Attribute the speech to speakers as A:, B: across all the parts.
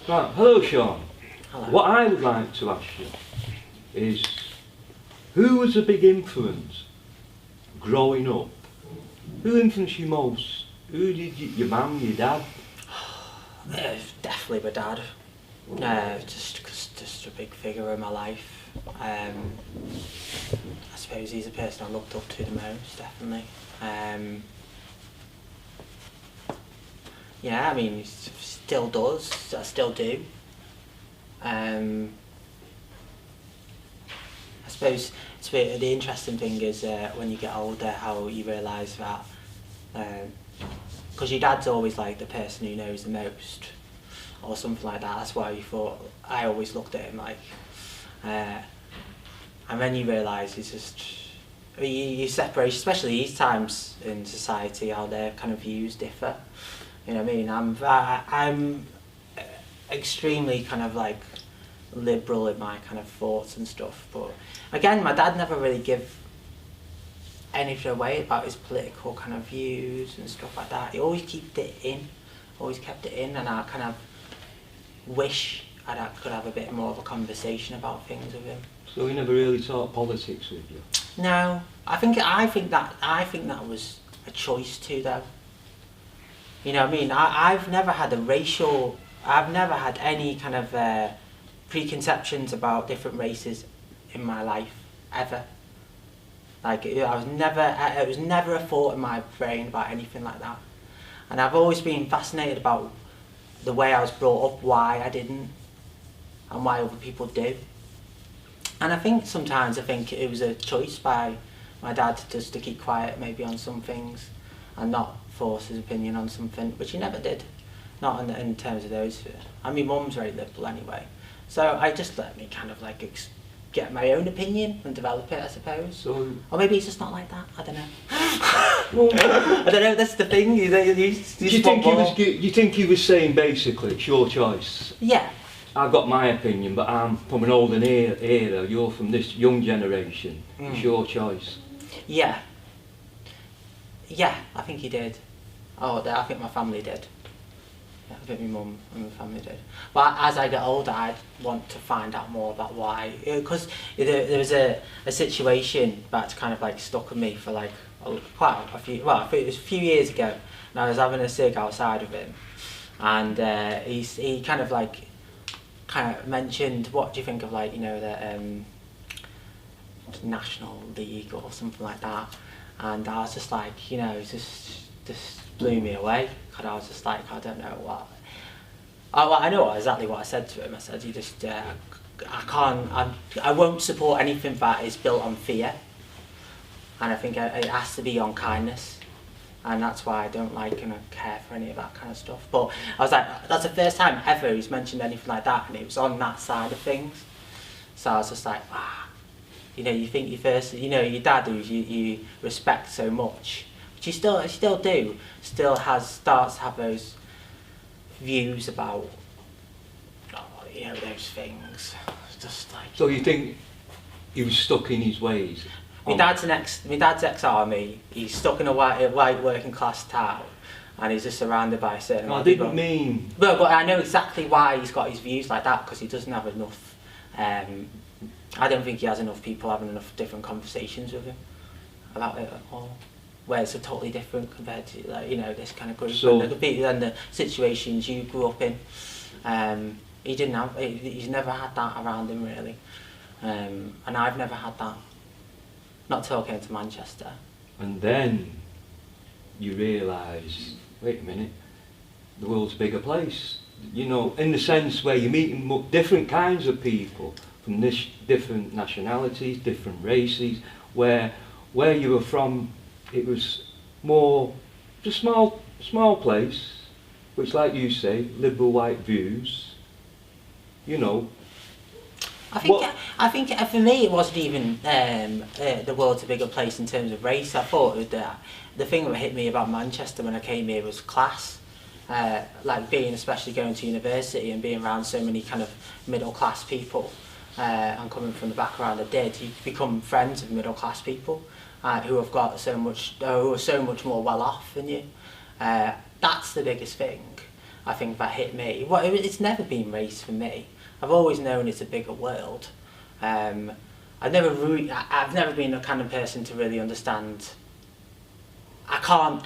A: Right, hello Sean.
B: Hello.
A: What I would like to ask you is, who was a big influence growing up? Who influenced you most? Who did you, your mum, your dad?
B: Definitely my dad. Just a big figure in my life. I suppose he's the person I looked up to the most, definitely. Yeah, I mean, he still does. I still do. I suppose the interesting thing is when you get older, how you realise that, because your dad's always like the person who knows the most, or something like that. That's why you thought, I always looked at him like, and then you realise he's just, you separate, especially these times in society, how their kind of views differ. You know what I mean? I'm extremely kind of like liberal in my kind of thoughts and stuff, but again, my dad never really give anything away about his political kind of views and stuff like that. He always kept it in, and I kind of wish I could have a bit more of a conversation about things with him.
A: So he never really talked politics with you?
B: No, I think that was a choice too, though. You know what I mean? I've never had any kind of preconceptions about different races in my life, ever. Like, it was never a thought in my brain about anything like that. And I've always been fascinated about the way I was brought up, why I didn't, and why other people do. And I think sometimes it was a choice by my dad just to keep quiet maybe on some things and not force his opinion on something, which he never did. Not in terms of those. I mean, mum's very liberal anyway. So I just let me kind of like get my own opinion and develop it, I suppose.
A: So,
B: or maybe he's just not like that, I don't know. I don't know, that's the thing. Do
A: you think he was saying basically, it's your choice?
B: Yeah.
A: I've got my opinion, but I'm from an older era, you're from this young generation. It's your choice.
B: Yeah. Yeah, I think he did. Oh, I think my family did. Yeah, I think my mum and my family did. But as I get older, I want to find out more about why. Because there was a situation that's kind of like stuck with me for like quite a few, well, I think it was a few years ago, and I was having a cig outside of him, and he kind of mentioned, what do you think of, like, you know, the National League or something like that. And I was just like, you know, it just blew me away, because I was just like, I don't know what. I know exactly what I said to him. I said, you just, I won't support anything that is built on fear, and I think it has to be on kindness, and that's why I don't like and care for any of that kind of stuff. But I was like, that's the first time ever he's mentioned anything like that, and it was on that side of things. So I was just like, wow. You know, you think your dad, who you respect so much, but you still do, starts to have those views about, you know, those things. It's just like.
A: So you think he was stuck in his ways?
B: My dad's ex-army. He's stuck in a white working class town, and he's just surrounded by a certain.
A: I didn't mean.
B: But I know exactly why he's got his views like that, because he doesn't have enough. I don't think he has enough people having enough different conversations with him about it at all. Where it's totally different compared to, like, you know, this kind of group, and the situations you grew up in. He didn't have. He's never had that around him really, and I've never had that. Not till I came to Manchester.
A: And then you realise, wait a minute, the world's a bigger place. You know, in the sense where you're meeting different kinds of people from different nationalities, different races, where you were from, it was more just small place, which, like you say, liberal white views. You know.
B: I think for me it wasn't even the world's a bigger place in terms of race. I thought the thing that hit me about Manchester when I came here was class. Like especially going to university and being around so many kind of middle class people, and coming from the background I did, you become friends with middle class people who have got who are so much more well off than you. That's the biggest thing. I think that hit me. Well, it's never been race for me. I've always known it's a bigger world. I've never been the kind of person to really understand. I can't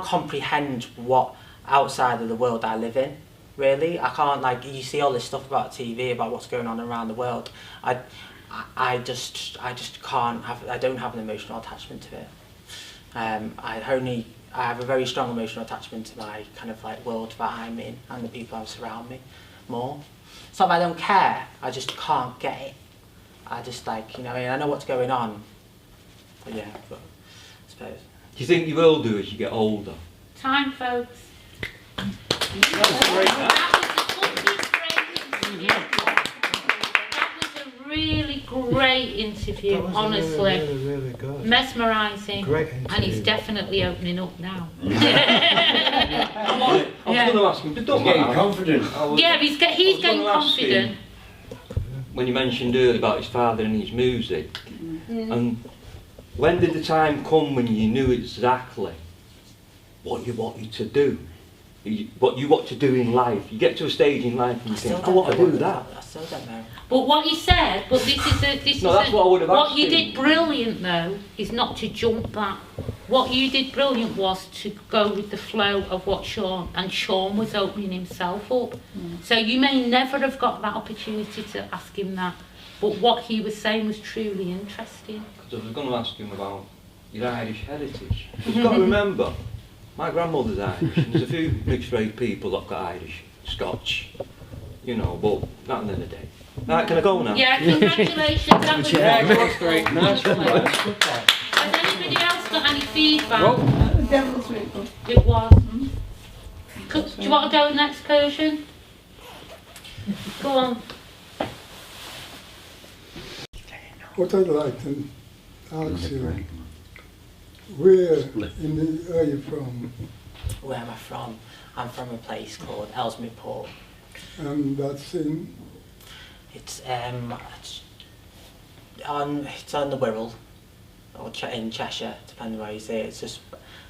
B: comprehend what outside of the world I live in. Really, I can't, like, you see all this stuff about TV about what's going on around the world. I just can't have. I don't have an emotional attachment to it. I have a very strong emotional attachment to my kind of like world that I'm in and the people that surround me more. It's not that I don't care, I just can't get it. I just like, you know, I know what's going on. But yeah, but I suppose.
A: Do you think you will do as you get older?
C: Time, folks. That was a really great interview, honestly.
D: Really good.
C: Mesmerising.
D: Great interview.
C: And he's definitely opening up now.
A: I was going to ask him, but don't
E: Getting
A: matter.
E: confident.
C: Yeah, he's getting
A: gonna ask him,
C: confident.
A: when you mentioned earlier about his father and his music, and when did the time come when you knew exactly what you wanted to do? What you want to do in life? You get to a stage in life and you think, I want to do that.
B: I still don't know.
C: But what he said, but this
A: No,
C: is
A: that's what I would have
C: what
A: asked
C: you
A: him.
C: did brilliant though is not to jump that. What you did brilliant was to go with the flow of what Sean was opening himself up. So you may never have got that opportunity to ask him that, but what he was saying was truly interesting.
A: Because I was going to ask him about your Irish heritage. You've got to remember, my grandmother's Irish, and there's a few mixed race people that've got Irish, Scotch, you know, but not in the day. Right, can I go now?
C: Yeah, congratulations. That was
E: That's great. Nice.
C: Has anybody else got any feedback?
F: The devil's ritual.
C: It was. Do you want to go next, Persian? Go on.
G: What I'd like to ask you, where are you from?
B: Where am I from? I'm from a place called Ellesmere Port.
G: And that's in,
B: It's on the Wirral, or in Cheshire, depending where you say it. It's just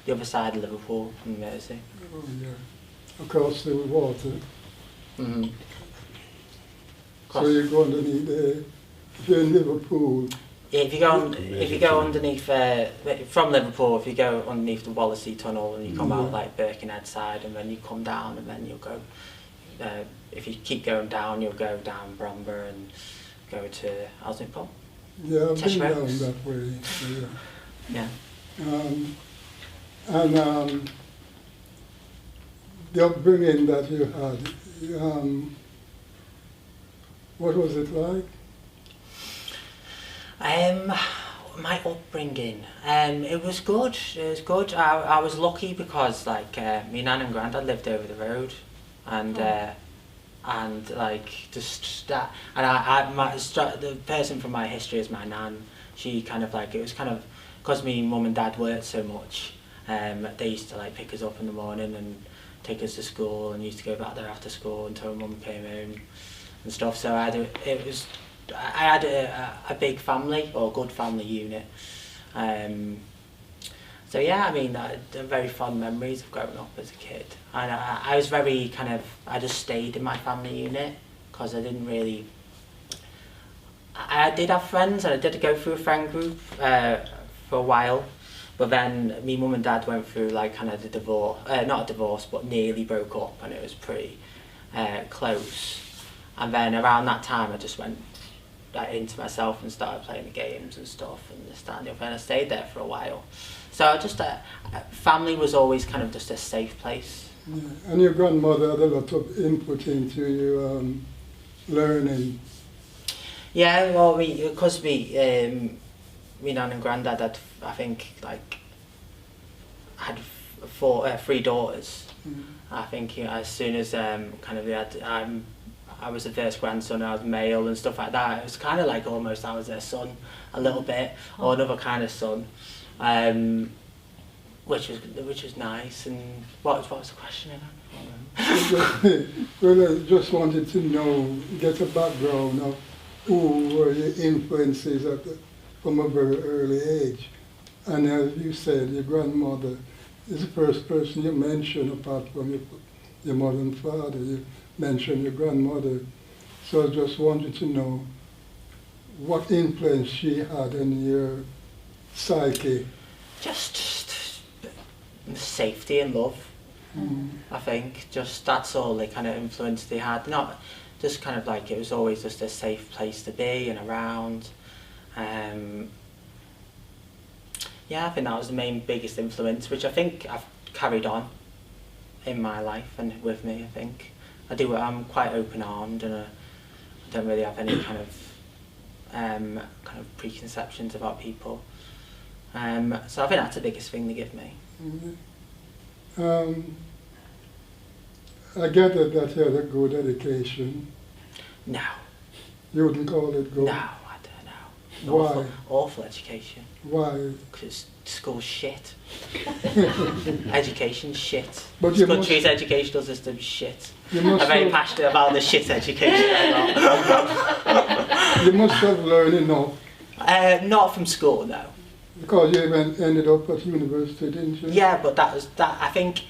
B: the other side of Liverpool, from Mersey.
G: oh yeah, across the water.
B: Mm-hmm.
G: So you go underneath there, if you're in Liverpool,
B: Yeah, if you go underneath from Liverpool, if you go underneath the Wallasey Tunnel and you come out like Birkenhead side, and then you come down, and then you'll go. If you keep going down, you'll go down Bromber and go to Ellesmere Port.
G: yeah, I've been
B: Cheshire
G: down
B: Oaks.
G: that way, so yeah.
B: Yeah.
G: The upbringing that you had, what was it like?
B: My upbringing, it was good. It was good. I was lucky because like my nan and granddad lived over the road, and like just that. And the person from my history is my nan. She kind of like, it was kind of because me mum and dad worked so much. They used to like pick us up in the morning and take us to school, and used to go back there after school until mum came home and stuff. So I had a big family, or good family unit. So yeah, I mean, very fond memories of growing up as a kid. And I was very kind of, I just stayed in my family unit because I didn't really, I did have friends, and I did go through a friend group for a while. But then me mum and dad went through like kind of the divorce, not a divorce, but nearly broke up, and it was pretty close. And then around that time I just went into myself and started playing the games and stuff and this, that and the other, and I stayed there for a while. So just family was always kind of just a safe place.
G: Yeah. And your grandmother had a lot of input into your learning.
B: Yeah, well, because me nan and granddad had, I think, like, had three daughters. I think, you know, as soon as kind of we had, I was the first grandson, I was male and stuff like that. It was kind of like almost I was their son a little bit, or another kind of son, which was nice. And what was the question again?
G: Well, I just wanted to know, get a background of who were your influences from a very early age. And as you said, your grandmother is the first person you mentioned apart from your your mother and father. You mentioned your grandmother. So I just wanted to know what influence she had on your psyche.
B: Just safety and love. I think just that's all the kind of influence they had. Not just kind of like it was always just a safe place to be and around. Yeah, I think that was the main biggest influence, which I think I've carried on in my life and with me. I think I'm quite open-armed, and I don't really have any kind of preconceptions about people. So I think that's the biggest thing they give me.
G: I gather that you had a good education.
B: No.
G: You wouldn't call it good?
B: No, I don't know.
G: Why?
B: Awful education.
G: Why?
B: Because school's shit. Education's shit.
G: But
B: This
G: you
B: country's educational system's shit.
G: You must
B: I'm very
G: have-
B: passionate about the shit education I got.
G: You must have learned enough,
B: Not from school, no.
G: because you even ended up at university, didn't you?
B: Yeah, but I think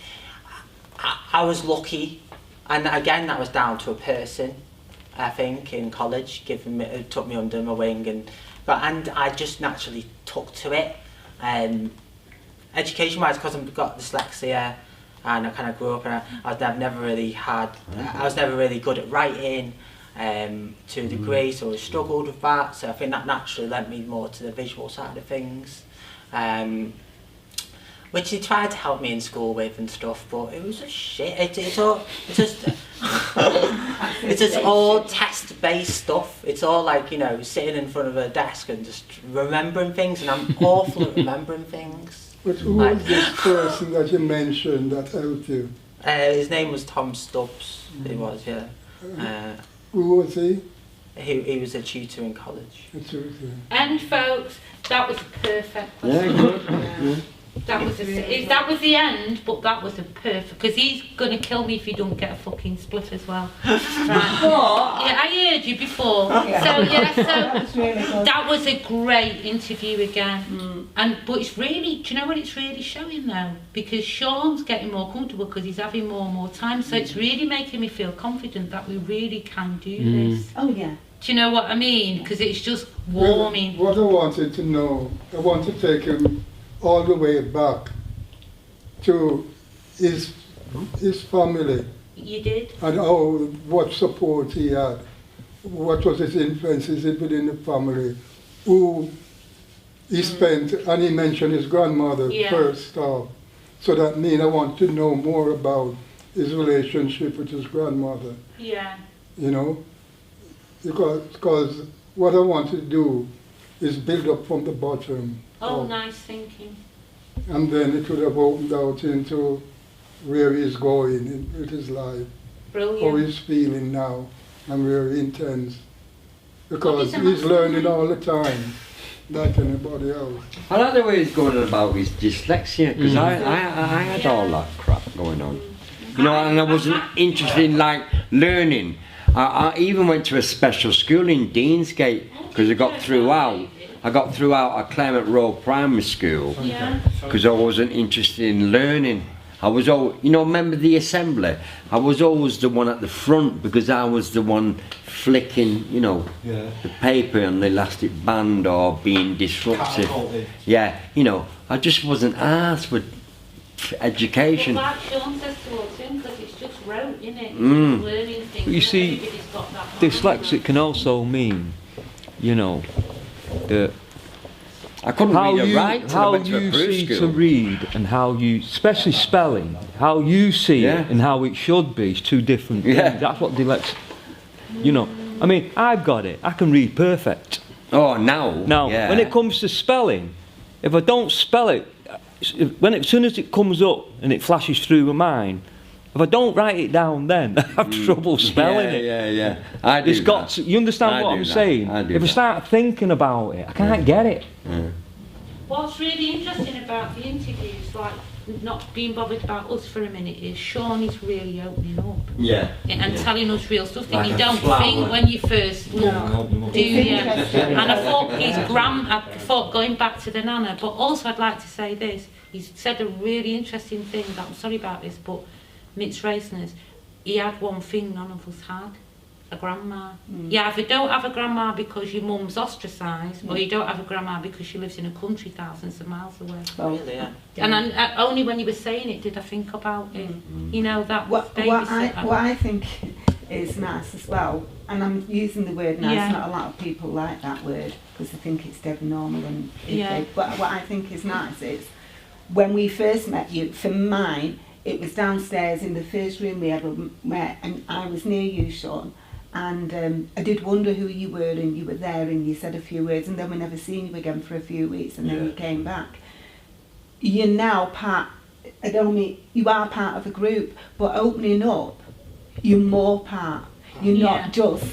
B: I was lucky, and again that was down to a person. I think in college, took me under my wing, and I just naturally took to it. Education-wise, because I've got dyslexia, and I kind of grew up, and I've never really had. I was never really good at writing, to a degree, so I struggled with that. So I think that naturally led me more to the visual side of things. Which they tried to help me in school with and stuff, but it was just shit. It's just all test-based stuff. It's all like, sitting in front of a desk and just remembering things, and I'm awful at remembering things.
G: But who was this person that you mentioned that helped you?
B: His name was Tom Stubbs. He was, yeah.
G: Who was he?
B: He was a tutor in college.
G: A tutor.
C: And folks, that was perfect.
A: Yeah, good.
C: That was the end, but that was a perfect, because he's going to kill me if he don't get a fucking split as well. Right. Yeah, I heard you before. That was a great interview again. But it's really, do you know what it's really showing though? Because Sean's getting more comfortable because he's having more and more time, so it's really making me feel confident that we really can do this.
D: Oh yeah.
C: Do you know what I mean? Because it's just warming.
G: What I wanted to know, I want to take him all the way back to his family.
C: You did?
G: And what support he had. What was his influences within the family. Who he spent, and he mentioned his grandmother first off. So that means I want to know more about his relationship with his grandmother.
C: Yeah.
G: Because what I want to do is build up from the bottom.
C: Oh, nice thinking.
G: And then it would have opened out into where he's going with his life.
C: Brilliant.
G: How he's feeling now, and very intense. Because he's learning all the time, like anybody else.
E: I like the way he's going on about his dyslexia, because I had all that crap going on. And I wasn't interested in learning. I even went to a special school in Deansgate, because I got throughout at Clement Road Primary School, because I wasn't interested in learning. I was always, remember the assembly? I was always the one at the front, because I was the one flicking, the paper on the elastic band or being disruptive. Yeah, I just wasn't asked for education.
C: Well, like Sean says towards him, because it's just rote, isn't it? It's learning things.
A: But you see,
C: Everybody's got that
A: dyslexic can also mean, that
E: I couldn't read or write till I went to a proof
A: see
E: school.
A: to read and how you, especially spelling, how you see it and how it should be is two different things. That's what dyslexia, I mean, I've got it. I can read perfect.
E: Oh, now?
A: Now, when it comes to spelling, if I don't spell it, as soon as it comes up and it flashes through my mind, if I don't write it down then, I have trouble spelling it.
E: Yeah. I do.
A: It's got to, you understand what I'm saying? If I start thinking about it, I can't get it.
C: What's really interesting about the interviews, like not being bothered about us for a minute, is Sean is really opening up.
E: Yeah.
C: And telling us real stuff that
E: Like
C: you
E: a
C: don't
E: flower.
C: think when you first look, do you? And I thought going back to the Nana, but also I'd like to say this, he's said a really interesting thing, that I'm sorry about this, but mixed raceness, he had one thing none of us had. A grandma. You either don't have a grandma because your mum's ostracised, or you don't have a grandma because she lives in a country thousands of miles away.
B: Really, yeah.
C: And only when you were saying it did I think about it. You know, that
D: What I think is nice as well, and I'm using the word nice,
C: Yeah.
D: not a lot of people like that word because I think it's dead normal and
C: Yeah.
D: but what I think is nice is when we first met you, for mine, it was downstairs in the first room we ever met, and I was near you, Sean. And I did wonder who you were, and you were there and you said a few words, and then we never seen you again for a few weeks, and then you came back. You're now part, I don't mean, you are part of a group, but opening up, you're more part. You're not just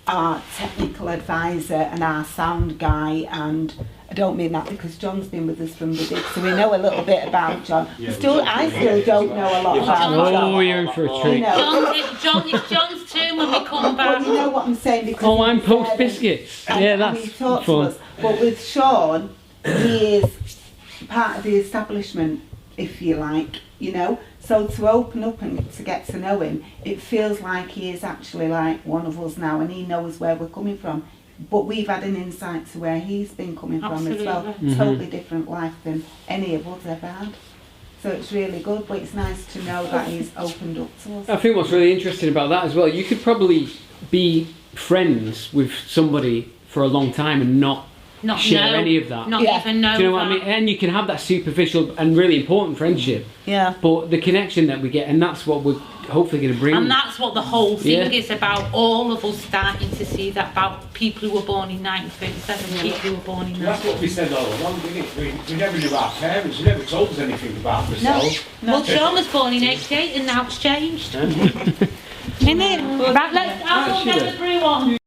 D: our technical advisor and our sound guy, and I don't mean that because John's been with us from the dig, so we know a little bit about John. I still don't know a lot about John.
F: Oh, you're in for a treat.
D: You know.
C: It's John's turn when we come back.
D: But you know what I'm saying? Because
F: Oh, I'm
D: he's
F: post
D: there
F: biscuits.
D: and
F: Yeah, that's
D: he talks to
F: fun.
D: us. But with Sean, he is part of the establishment, if you like, you know. So to open up and to get to know him, it feels like he is actually like one of us now, and he knows where we're coming from. But we've had an insight to where he's been coming from as well.
C: Absolutely.
D: Totally different life than any of us ever had. So it's really good, but it's nice to know that he's opened up to us.
F: I think what's really interesting about that as well, you could probably be friends with somebody for a long time and not share any of that.
C: Not
D: Yeah.
C: even know.
F: Do you know what I
C: that.
F: mean? And you can have that superficial and really important friendship,
D: Yeah.
F: but the connection that we get, and that's what we're hopefully going to bring.
C: And that's what the whole thing
F: Yeah.
C: is about. All of us starting to see that about people who were born in 1937, people who were born in
H: That's what we said all along, didn't it? We never knew our parents, they never told us anything about themselves.
C: Well, Sean was born in 88 and now it's changed. Isn't it? Right, let's have
F: Actually.
C: the brew on.